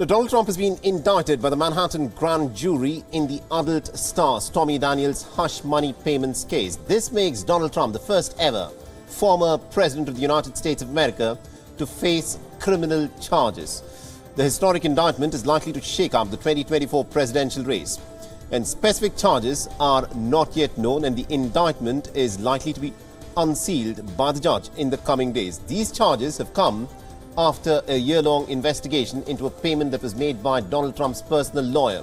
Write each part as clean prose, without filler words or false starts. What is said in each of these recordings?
Donald Trump has been indicted by the Manhattan grand jury in the adult star Stormy Daniels' hush money payments case. This makes Donald Trump the first ever former president of the United States of America to face criminal charges. The historic indictment is likely to shake up the 2024 presidential race. And specific charges are not yet known, and the indictment is likely to be unsealed by the judge in the coming days. These charges have come after a year-long investigation into a payment that was made by Donald Trump's personal lawyer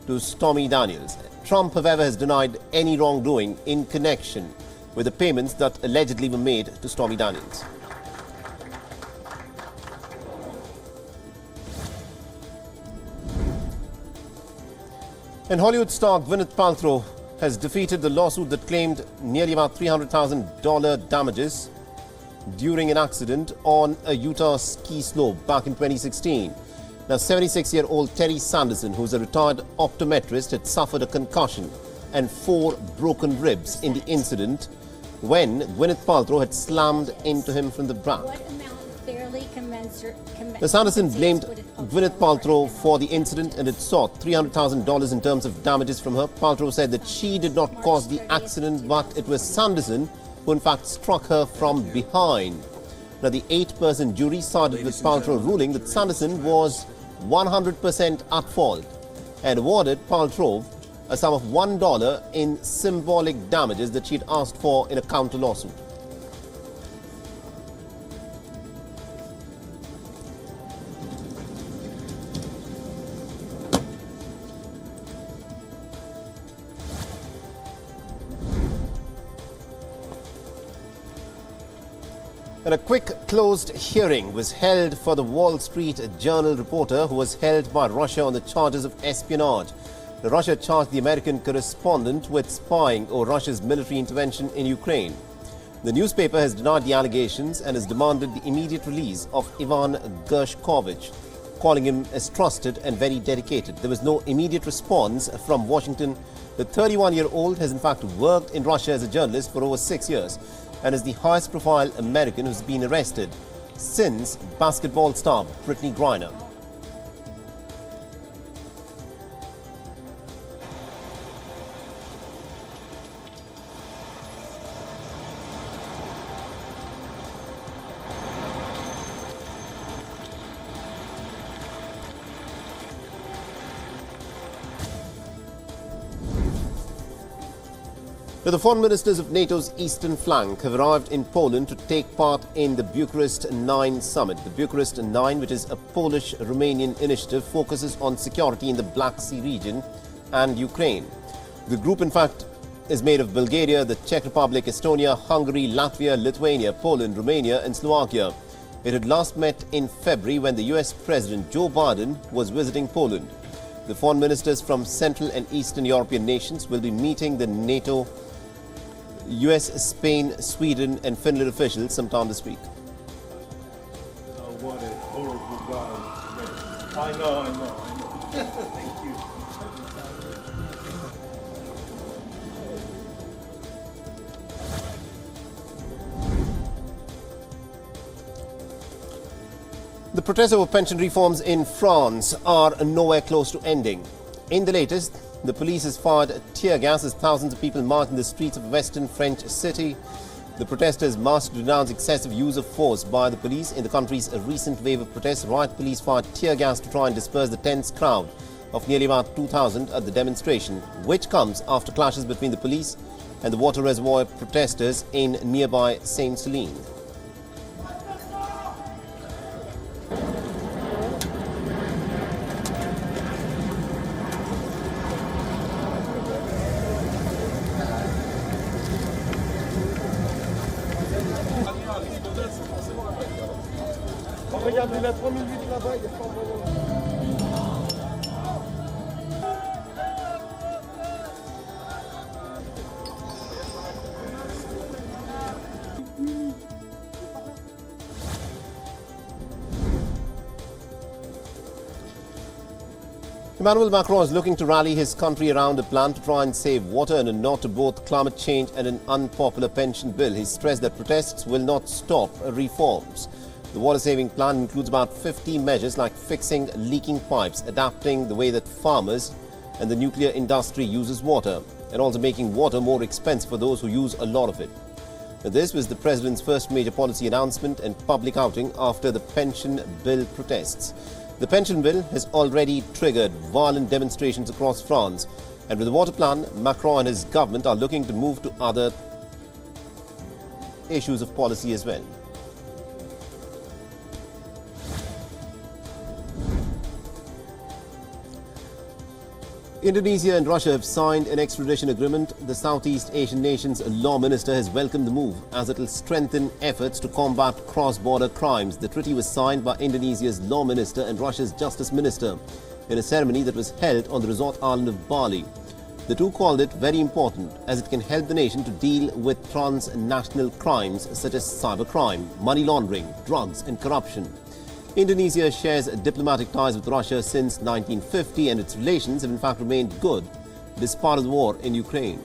to Stormy Daniels. Trump, however, has denied any wrongdoing in connection with the payments that allegedly were made to Stormy Daniels. And Hollywood star Gwyneth Paltrow has defeated the lawsuit that claimed nearly about $300,000 damages during an accident on a Utah ski slope back in 2016. Now, 76-year-old Terry Sanderson, who's a retired optometrist, had suffered a concussion and 4 broken ribs in the incident when Gwyneth Paltrow had slammed into him from the back. Sanderson blamed Gwyneth Paltrow for the incident and had sought $300,000 in terms of damages from her. Paltrow said that she did not cause the accident, but it was Sanderson who in fact struck her from behind. Now, the 8-person jury sided with Paltrow, ruling that Sanderson was 100% at fault and awarded Paltrow a sum of $1 in symbolic damages that she'd asked for in a counter lawsuit. And a quick closed hearing was held for the Wall Street Journal reporter who was held by Russia on the charges of espionage. Russia charged the American correspondent with spying over Russia's military intervention in Ukraine. The newspaper has denied the allegations and has demanded the immediate release of Ivan Gershkovich, calling him as trusted and very dedicated. There was no immediate response from Washington. The 31-year-old has in fact worked in Russia as a journalist for over 6 years and is the highest profile American who's been arrested since basketball star Brittany Griner. The foreign ministers of NATO's eastern flank have arrived in Poland to take part in the Bucharest 9 summit. The Bucharest 9, which is a Polish-Romanian initiative, focuses on security in the Black Sea region and Ukraine. The group, in fact, is made of Bulgaria, the Czech Republic, Estonia, Hungary, Latvia, Lithuania, Poland, Romania and Slovakia. It had last met in February when the US President Joe Biden was visiting Poland. The foreign ministers from Central and Eastern European nations will be meeting the NATO, US, Spain, Sweden and Finland officials sometime this week. What a horrible guy. I know. Thank you. The protests over pension reforms in France are nowhere close to ending. In the latest, the police has fired tear gas as thousands of people marched in the streets of a western French city. The protesters marched to denounce excessive use of force by the police in the country's recent wave of protests. Riot police fired tear gas to try and disperse the tense crowd of nearly about 2,000 at the demonstration, which comes after clashes between the police and the water reservoir protesters in nearby Saint-Céline. Regarde, il a 3 minutes là-bas, il est pas Emmanuel Macron is looking to rally his country around a plan to try and save water and a nod to both climate change and an unpopular pension bill. He stressed that protests will not stop reforms. The water-saving plan includes about 50 measures like fixing leaking pipes, adapting the way that farmers and the nuclear industry uses water, and also making water more expensive for those who use a lot of it. Now, this was the President's first major policy announcement and public outing after the pension bill protests. The pension bill has already triggered violent demonstrations across France, and with the water plan, Macron and his government are looking to move to other issues of policy as well. Indonesia and Russia have signed an extradition agreement. The Southeast Asian nation's law minister has welcomed the move as it will strengthen efforts to combat cross-border crimes. The treaty was signed by Indonesia's law minister and Russia's justice minister in a ceremony that was held on the resort island of Bali. The two called it very important as it can help the nation to deal with transnational crimes such as cybercrime, money laundering, drugs and corruption. Indonesia shares diplomatic ties with Russia since 1950 and its relations have in fact remained good despite the war in Ukraine.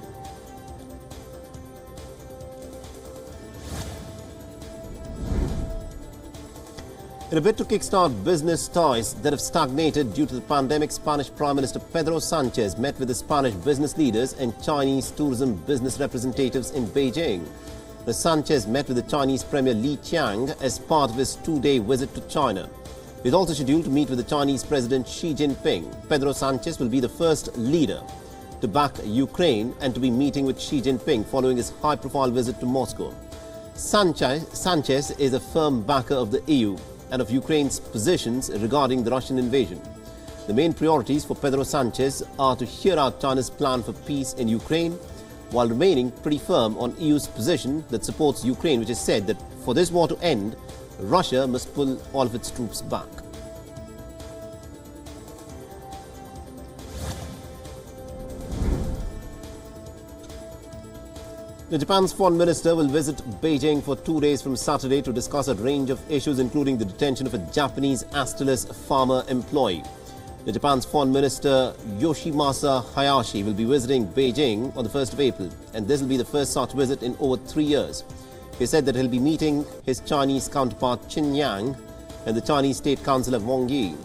In a bid to kickstart business ties that have stagnated due to the pandemic, Spanish Prime Minister Pedro Sanchez met with the Spanish business leaders and Chinese tourism business representatives in Beijing. Sanchez met with the Chinese Premier Li Qiang as part of his two-day visit to China. He is also scheduled to meet with the Chinese President Xi Jinping. Pedro Sanchez will be the first leader to back Ukraine and to be meeting with Xi Jinping following his high-profile visit to Moscow. Sanchez is a firm backer of the EU and of Ukraine's positions regarding the Russian invasion. The main priorities for Pedro Sanchez are to hear out China's plan for peace in Ukraine, while remaining pretty firm on EU's position that supports Ukraine, which has said that for this war to end, Russia must pull all of its troops back. Japan's foreign minister will visit Beijing for 2 days from Saturday to discuss a range of issues, including the detention of a Japanese Astellas farmer employee. Japan's foreign minister Yoshimasa Hayashi will be visiting Beijing on the 1st of April, and this will be the first such visit in over 3 years. He said that he'll be meeting his Chinese counterpart Qin Yang and the Chinese State Councillor Wang Yi.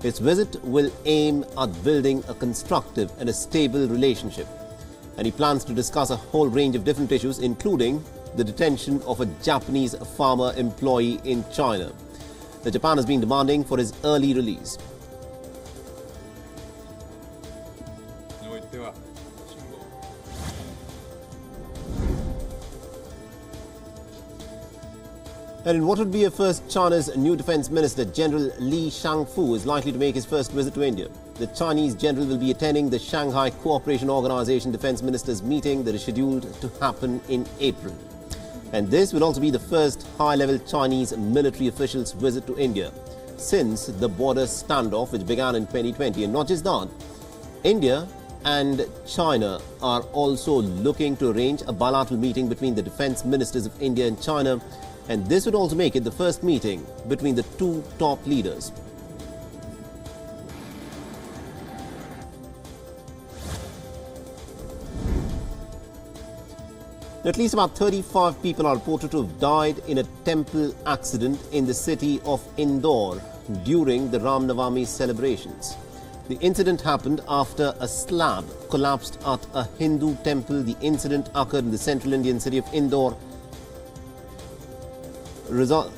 His visit will aim at building a constructive and a stable relationship, and he plans to discuss a whole range of different issues, including the detention of a Japanese farmer employee in China. Japan has been demanding for his early release. And in what would be a first, China's new defense minister, General Li Shangfu, is likely to make his first visit to India. The Chinese general will be attending the Shanghai Cooperation Organization defense ministers meeting that is scheduled to happen in April. And this will also be the first high-level Chinese military official's visit to India since the border standoff which began in 2020. And not just that, India and China are also looking to arrange a bilateral meeting between the defense ministers of India and China, and this would also make it the first meeting between the two top leaders. At least about 35 people are reported to have died in a temple accident in the city of Indore during the Ram Navami celebrations. The incident happened after a slab collapsed at a Hindu temple. The incident occurred in the central Indian city of Indore, resulted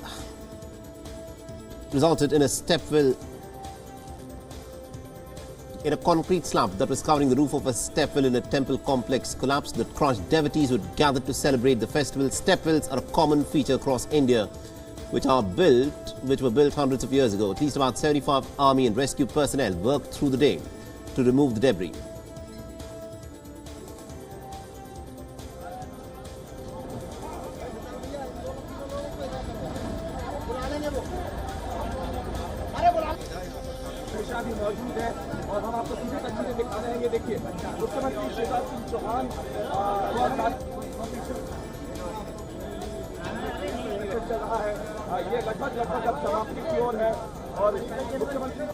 in a stepwell, in a concrete slab that was covering the roof of a stepwell in a temple complex collapsed that crushed devotees who had gathered to celebrate the festival. Stepwells are a common feature across India, which were built hundreds of years ago. At least about 75 army and rescue personnel worked through the day to remove the debris. भी मौजूद है और हम आपको सीधी तस्वीरें दिखा रहे हैं। ये देखिए मुख्यमंत्री शिवराज सिंह चौहान चल रहा है, ये लगभग अब समाप्ति की ओर है और मुख्यमंत्री।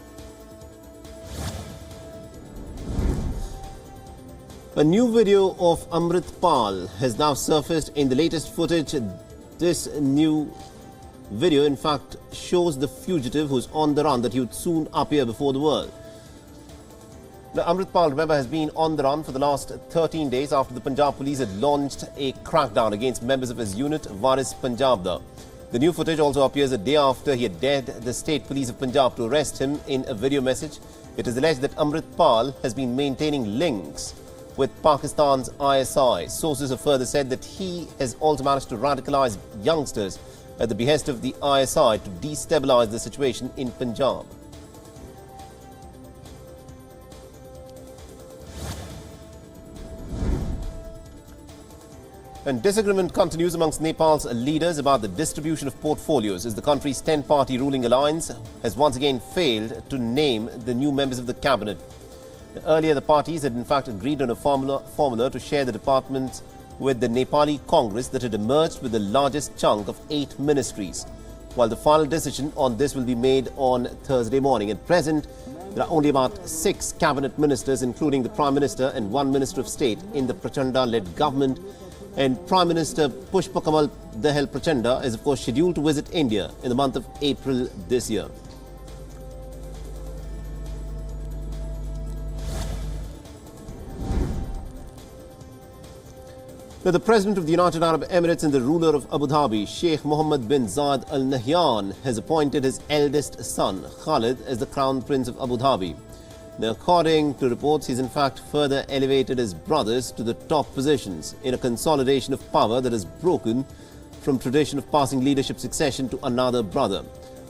A new video of Amrit Pal has now surfaced in the latest footage. This new video, in fact, shows the fugitive who's on the run that he would soon appear before the world. Now, Amrit Pal, remember, has been on the run for the last 13 days after the Punjab police had launched a crackdown against members of his unit, Waris Punjab. The new footage also appears a day after he had dared the state police of Punjab to arrest him in a video message. It is alleged that Amrit Pal has been maintaining links with Pakistan's ISI. Sources have further said that he has also managed to radicalize youngsters at the behest of the ISI to destabilize the situation in Punjab. And disagreement continues amongst Nepal's leaders about the distribution of portfolios as the country's 10-party ruling alliance has once again failed to name the new members of the cabinet. Earlier, the parties had in fact agreed on a formula to share the departments with the Nepali Congress that had emerged with the largest chunk of 8 ministries, while the final decision on this will be made on Thursday morning. At present, there are only about 6 cabinet ministers, including the Prime Minister and 1 Minister of State in the Prachanda-led government. And Prime Minister Pushpakamal Dahal Prachanda is, of course, scheduled to visit India in the month of April this year. Now, the President of the United Arab Emirates and the ruler of Abu Dhabi, Sheikh Mohammed bin Zayed Al Nahyan, has appointed his eldest son, Khalid, as the Crown Prince of Abu Dhabi. Now, according to reports, he's in fact further elevated his brothers to the top positions in a consolidation of power that has broken from tradition of passing leadership succession to another brother.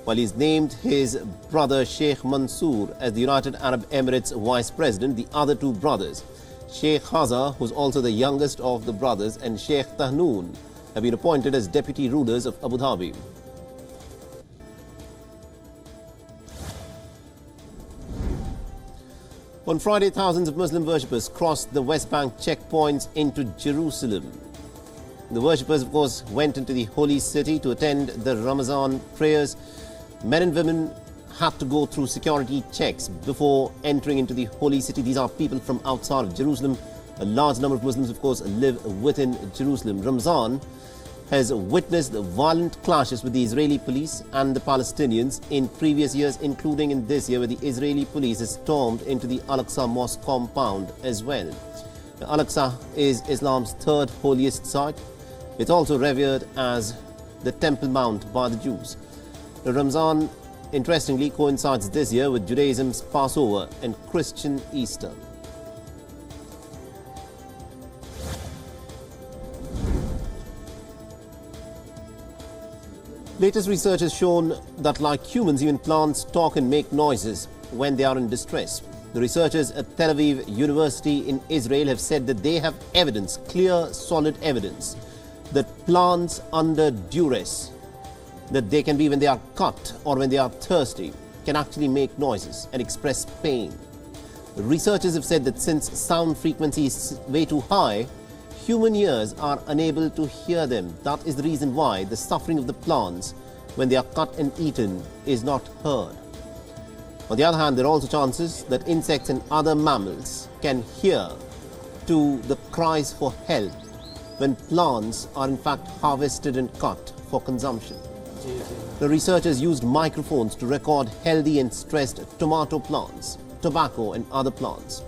While he's named his brother Sheikh Mansour as the United Arab Emirates Vice President, the other 2 brothers, Sheikh Haza, who's also the youngest of the brothers, and Sheikh Tahnoon, have been appointed as deputy rulers of Abu Dhabi. On Friday, thousands of Muslim worshippers crossed the West Bank checkpoints into Jerusalem. The worshippers, of course, went into the holy city to attend the Ramadan prayers. Men and women had to go through security checks before entering into the holy city. These are people from outside of Jerusalem. A large number of Muslims, of course, live within Jerusalem. Ramadan has witnessed violent clashes with the Israeli police and the Palestinians in previous years, including in this year, where the Israeli police has stormed into the Al-Aqsa Mosque compound as well. Al-Aqsa is Islam's 3rd holiest site. It's also revered as the Temple Mount by the Jews. The Ramadan, interestingly, coincides this year with Judaism's Passover and Christian Easter. Latest research has shown that, like humans, even plants talk and make noises when they are in distress. The researchers at Tel Aviv University in Israel have said that they have evidence, clear, solid evidence, that plants under duress, that they can be when they are cut or when they are thirsty, can actually make noises and express pain. The researchers have said that since sound frequency is way too high, human ears are unable to hear them. That is the reason why the suffering of the plants when they are cut and eaten is not heard. On the other hand, there are also chances that insects and other mammals can hear to the cries for help when plants are in fact harvested and cut for consumption. The researchers used microphones to record healthy and stressed tomato plants, tobacco and other plants.